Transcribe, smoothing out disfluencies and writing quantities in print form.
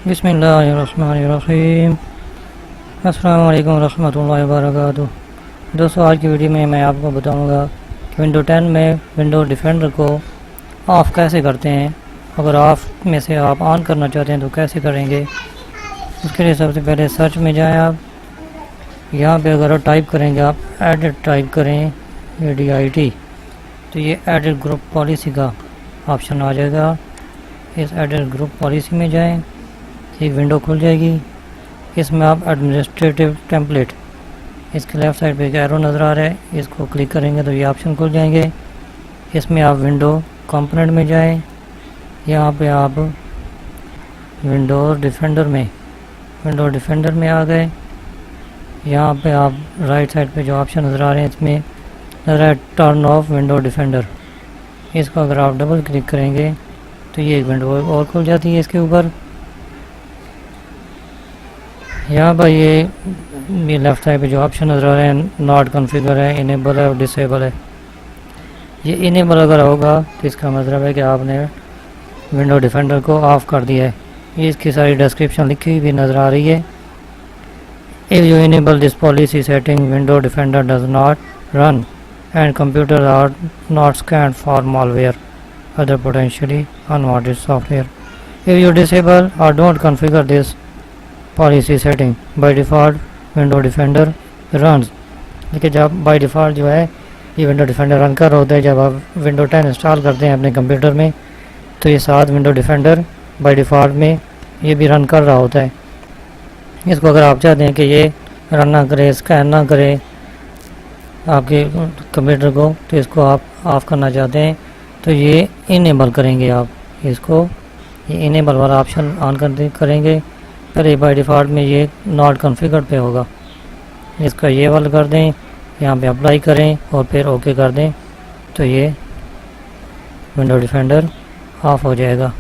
बिस्मिल्लाहिर्रहमानिर्रहीम। अस्सलाम वालेकुम रहमतुल्लाहि व बरकातुहू। दोस्तों, आज की वीडियो में मैं आपको बताऊंगा कि विंडो 10 में विंडो डिफेंडर को ऑफ़ कैसे करते हैं। अगर ऑफ़ में से आप ऑन करना चाहते हैं तो कैसे करेंगे। उसके लिए सबसे पहले सर्च में जाएं। आप यहाँ पे अगर टाइप करेंगे, आप एडिट टाइप करें ADIT, तो ये एडिट ग्रुप पॉलिसी का ऑप्शन आ जाएगा। इस एडिट ग्रुप पॉलिसी में जाएं, एक विंडो खुल जाएगी। इसमें आप एडमिनिस्ट्रेटिव टेम्पलेट, इसके लेफ़्ट साइड पे एक एरो नज़र आ रहा है, इसको क्लिक करेंगे तो ये ऑप्शन खुल जाएंगे। इसमें आप विंडो कंपोनेंट में जाएं। यहाँ पे आप विंडो डिफेंडर में आ गए। यहाँ पे आप राइट साइड पे जो ऑप्शन नज़र आ रहे हैं, इसमें नज़र है टर्न ऑफ विंडो डिफेंडर। इसको अगर आप डबल क्लिक करेंगे तो ये एक विंडो और खुल जाती है इसके ऊपर। यहाँ पर ये लेफ़्ट साइड पे जो ऑप्शन नज़र आ रहे हैं, नॉट कॉन्फ़िगर है, इनेबल है और डिसेबल है। ये इनेबल अगर होगा तो इसका मतलब है कि आपने विंडो डिफेंडर को ऑफ़ कर दिया है। ये इसकी सारी डिस्क्रिप्शन लिखी हुई भी नज़र आ रही है। If you enable this policy setting, window defender does not run and computer are not scan for malware, other potentially unwanted software. If you disable or don't configure this policy setting, by default window defender runs. देखिए, जब by default जो है ये window defender run कर होता है। जब आप विंडो 10 इंस्टॉल करते हैं अपने कंप्यूटर में तो ये साथ विंडो डिफेंडर बाय डिफ़ॉल्ट में ये भी रन कर रहा होता है। इसको अगर आप चाहते हैं कि ये रन ना करे, स्कैन ना करे आपके कंप्यूटर को, तो इसको आप ऑफ़ करना चाहते हैं तो ये इनेबल करेंगे। आप इसको ये इनेबल वाला ऑप्शन ऑन करेंगे। पहले बाय डिफ़ॉल्ट में ये नॉट कॉन्फ़िगर पे होगा, इसका ये वाला कर दें, यहाँ पे अप्लाई करें और फिर ओके कर दें तो ये विंडो डिफेंडर ऑफ़ हो जाएगा।